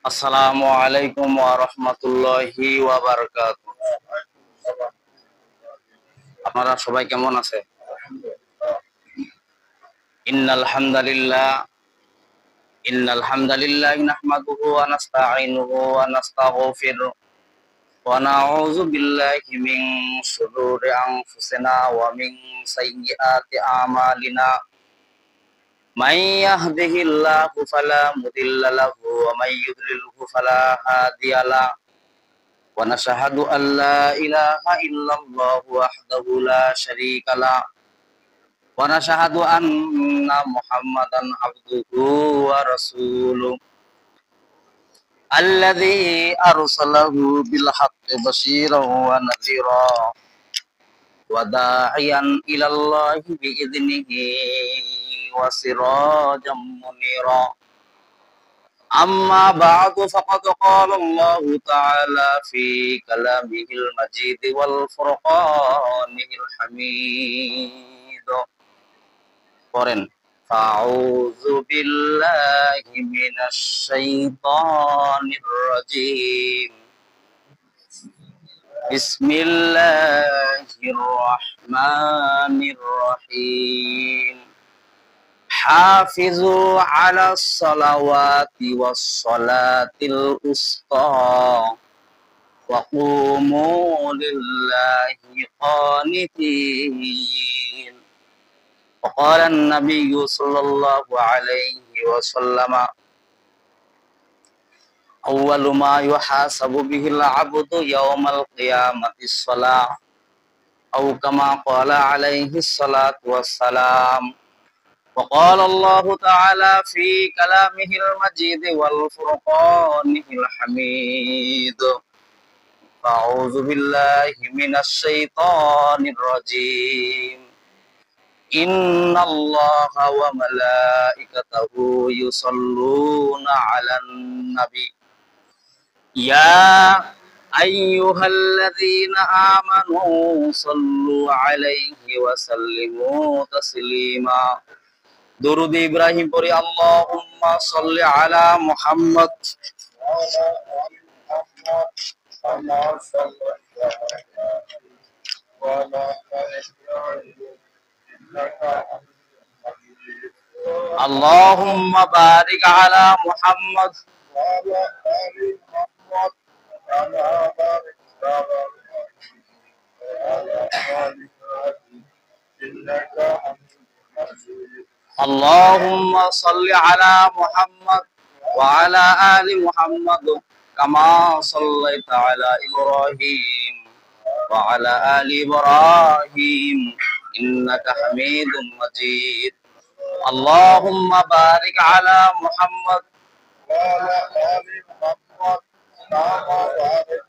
আসসালামু আলাইকুম ওয়া রাহমাতুল্লাহি ওয়া বারাকাতুহু। আপনারা সবাই কেমন আছেন? ইন্নাল হামদালিল্লাহ নাহমাদুহু ওয়া নাস্তাঈনুহু ওয়া নাস্তাগফিরুহ ওয়া নাউযু বিল্লাহি মিন শুরুরি আনফুসিনা ওয়া মিন সাইয়্যিআতি আমালিনা। মান ইয়াহদিহিল্লাহু ফালা মুদিল্লা লাহু ওয়া মান ইউদ্লিলহু ফালা হাদিয়া লাহু। ونشهد أن لا إله إلا الله وحده لا شريك له ونشهد أن محمدا عبده ورسوله الذي أرسله بالحق بشيرا ونذيرا وداعيا إلى الله بإذنه وسراجا منيرا. أما بعد فقد قال الله تعالى في كلامه المجيد والفرقانه الحميد. قرن فأعوذ بالله من الشيطان الرجيم. بسم الله الرحمن الرحيم. حافظوا على الصلوات والصلاة الوسطى وقوموا لله قانتين. وقال النبي صلى الله عليه وسلم: أول ما يحاسب به العبد يوم القيامة الصلاة، أو كما قال عليه الصلاة والسلام. وقال الله تعالى في كلامه المجيد والفرقانه الحميد. أعوذ بالله من الشيطان الرجيم. إن الله وملائكته يصلون على النبي يا أيها الذين آمنوا صلوا عليه وسلموا تسليما. দুরুদ ইব্রাহিম পড়ি। আল্লাহুম্মা সাল্লি আলা মুহাম্মদ আল্লাহুম্মা বারিক আলা মুহাম্মদ اللهم صل على محمد وعلى آل محمد كما صليت على إبراهيم وعلى آل إبراهيم إنك حميد مجيد. اللهم بارك على محمد وعلى آل محمد كما باركت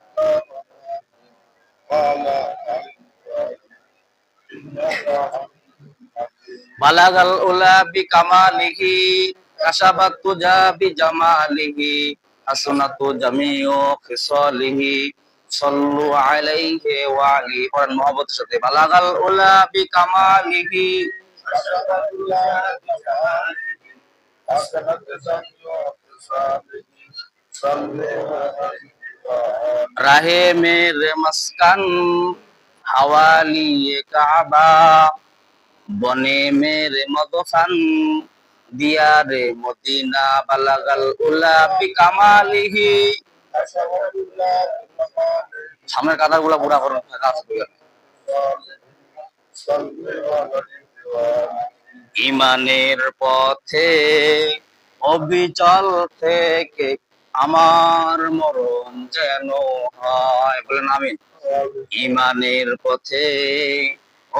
وعلى آل إنك بلغ الأولى بكماله كشفت تجا بجماله حسنت جميع خصاله صلوا عليه وعليه محبت সাথে بلغ الأولى بكماله राहे मेरे मस्कन हवाली काबा बने मेरे मदफन दियारे मदीना बालागाल उला बिकामालिही। সামনের কাতারগুলো পুরা করুন। ইমানের পথে অবিচল থেকে আমার মরণ যেন হয়, বলেন আমিন। ইমানের পথে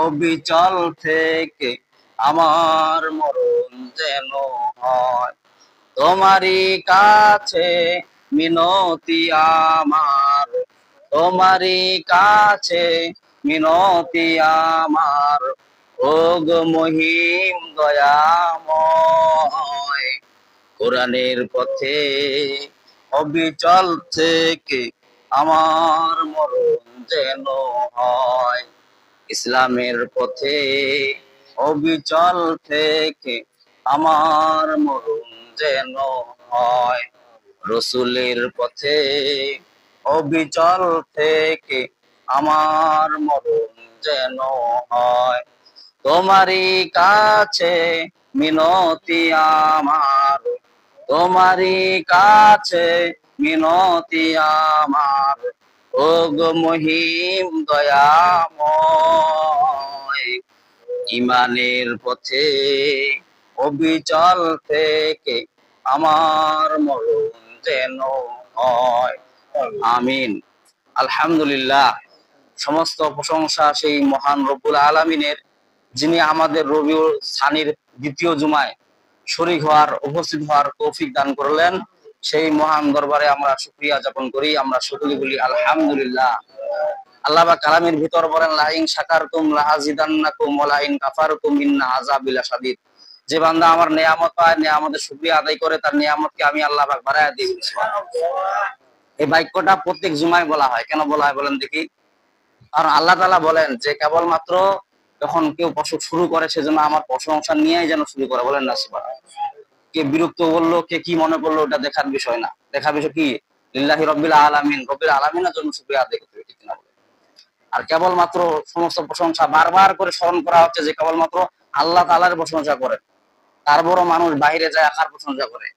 অবিচল থেকে আমার মরণ যেন হয়, তোমারই কাছে মিনতি আমার, তোমারই কাছে মিনতি আমার, ওগো মহিম দয়াময়। কোরআনের পথে অবিচল থেকে আমার মরণ যেন হয়, ইসলামের পথে অবিচল থেকে আমার মরণ যেন হয়। রসুলের পথে অবিচল থেকে আমার মরণ যেন হয়। তোমারই কাছে মিনতি আমার, তোমারই কাছে মিনতি আমার, ও গো মহিম দয়াময়। ইমানের পথে অবিচল থেকে আমার মরণ যেন হয়। আমিন। আলহামদুলিল্লাহ, সমস্ত প্রশংসা সেই মহান রব্বুল আলামিনের, যিনি আমাদের রবিউল সানির দ্বিতীয় জুমায় শরীক হওয়ার, উপস্থিত হওয়ার তৌফিক দান করলেন। সেই মহান দরবারে আমরা শুকরিয়া যাপন করি। আমরা সকলে বলি আলহামদুলিল্লাহ। আল্লাহ পাক কালামের ভিতর বলেন, লাইন শাকারতুম লাআযিদান্নাকুম ওয়া লাইন কাফারতুম ইন্না আযাবি লাশাদীদ। যে বান্দা আমার নিয়ামত পায়, নিয়ামতের শুকরিয়া আদায় করে, তার নিয়ামতকে আমি আল্লাহ পাক বাড়ায়া দিই। এই বাক্যটা প্রত্যেক জুমায় বলা হয়। কেন বলা হয় বলেন দেখি? কারণ আল্লাহ তাআলা বলেন যে কেবলমাত্র যখন কেউ শুরু করে, সেজন্য আমার প্রশংসা নিয়েই যেন শুরু করে। বলেন না সুবহানাল্লাহ। কে বিরক্ত বললো, কে কি মনে করলো, ওটা দেখার বিষয় না। দেখার বিষয় কি? লিল্লাহি রাব্বিল আলামিন, রব্বিল আলামিনের জন্য শুকরিয়া আদায় করতে হবে, ঠিক না? আর কেবলমাত্র সমস্ত প্রশংসা বারবার করে স্মরণ করা হচ্ছে যে কেবলমাত্র আল্লাহ তাআলার প্রশংসা করে। তারপরও মানুষ বাইরে যায় আকার প্রশংসা করে,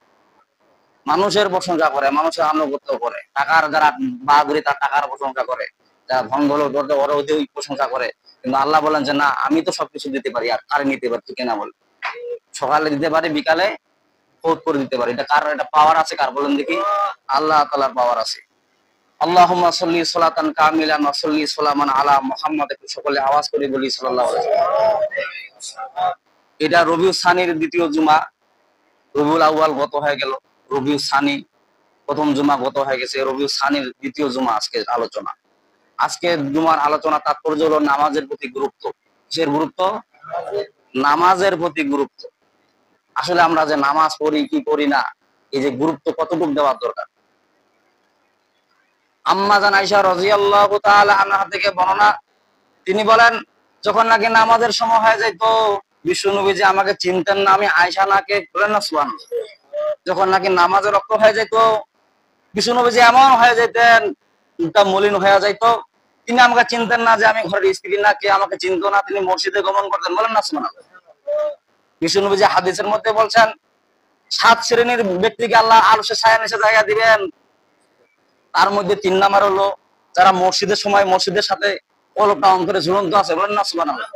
মানুষের প্রশংসা করে, মানুষের আনুগত্য করে, টাকার যারা বাহাদুরি তার টাকার প্রশংসা করে, যারা ধন দৌলত ওরা ওদের প্রশংসা করে। কিন্তু আল্লাহ বলেন যে না, আমি তো সবকিছু দিতে পারি, আর কারে নিতে পারি, ঠিক না? বল, সকালে দিতে পারি, বিকালে ফোট করে দিতে পারি। এটা কার? এটা পাওয়ার আছে কার বলেন দেখি? আল্লাহ তাআলার পাওয়ার আছে। আল্লাহুম্মা সাল্লি সালাতান কামিলান ওয়া সাল্লি সালামান আলা মুহাম্মাদ। সকলে আওয়াজ করে বলি সাল্লাল্লাহু আলাইহি ওয়াসাল্লাম। এটা রবিউল সানির দ্বিতীয় জুমা। রবিউল আউয়াল গত হয়ে গেল, রবিউল সানি প্রথম জুমা গত হয়ে গেছে, রবিউল সানির দ্বিতীয় জুমা আজকে আলোচনা। আজকে জুমার আলোচনা তাৎপর্য হলো নামাজের প্রতি গুরুত্ব। কিসের গুরুত্ব? নামাজের প্রতি গুরুত্ব। আসলে আমরা যে নামাজ পড়ি কি করি না, এই যে গুরুত্ব কতটুকু দেওয়ার দরকার। আম্মা জান আয়েশা রাদিয়াল্লাহু তাআলা আনহা থেকে বর্ণনা, তিনি বলেন, যখন নাকি নামাজের সময় হয়ে যেত, বিশ্বনবী যে আমাকে চিনতেন না, আমি আয়েশা নাকে, বলেন না সুবহানাল্লাহ, যখন নাকি নামাজের রক্ত হয়ে যেত, বিশ্বনবী যে এমন হয়ে যেতেন, তা মলিন হয়ে যাইত, তিনি আমাকে চিনতেন না যে আমি ঘরের স্ত্রী না, কে আমাকে চিনতো না, তিনি মসজিদে গমন করতেন। বলেন না সুবহানাল্লাহ। বিশ্বনবী যে হাদিসের মধ্যে বলছেন, 7 শ্রেণীর ব্যক্তিকে আল্লাহ আরশের ছায়া নিচে জায়গা দিবেন। তার মধ্যে 3 নাম্বার হলো যারা মসজিদের সময় মসজিদের সাথে কলবটা অন্তরে ঝুলন্ত আছে। বলেন না সুবহানাল্লাহ।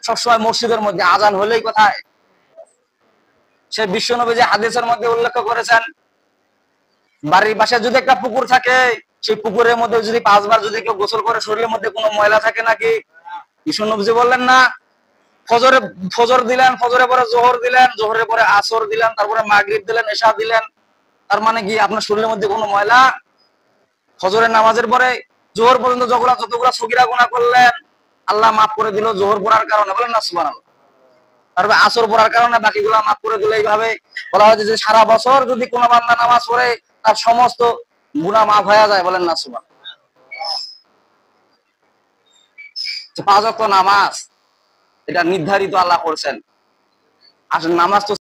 সবসময় মসজিদের মধ্যে আজান হলেই কোথায়? সে বিশ্বনবী যে হাদিসের মধ্যে উল্লেখ করেছেন, বাড়ির পাশে যদি একটা পুকুর থাকে, সেই পুকুরের মধ্যে যদি 5 বার যদি কেউ গোসল করে, শরীরের মধ্যে কোনো ময়লা থাকে নাকি? বিশ্বনবী বললেন না। ফজর দিলেন, ফজরের পরে জোহর দিলেন, জোহরের পরে আসর দিলেন, তারপরে মাগরিব দিলেন, এশা দিলেন। তার মানে কি আপনার শরীরের মধ্যে কোনো ময়লা? ফজরের নামাজের পরে জোহর পর্যন্ত যতগুলা সগীরা গুনাহ করলেন, আল্লাহ মাফ করে দিল জোহর পড়ার কারণে। বলেন না সুবহানাল্লাহ। তারপরে আসর পড়ার কারণে বাকিগুলা মাফ করে দিল। এইভাবে বলা হয় যে সারা বছর যদি কোনো বান্দা নামাজ পড়ে, তার সমস্ত গুনাহ মাফ হয়ে যায়। বলেন না সুবহানাল্লাহ। 5 ওয়াক্ত নামাজ এটা নির্ধারিত আল্লাহ করছেন। আসলে নামাজ তো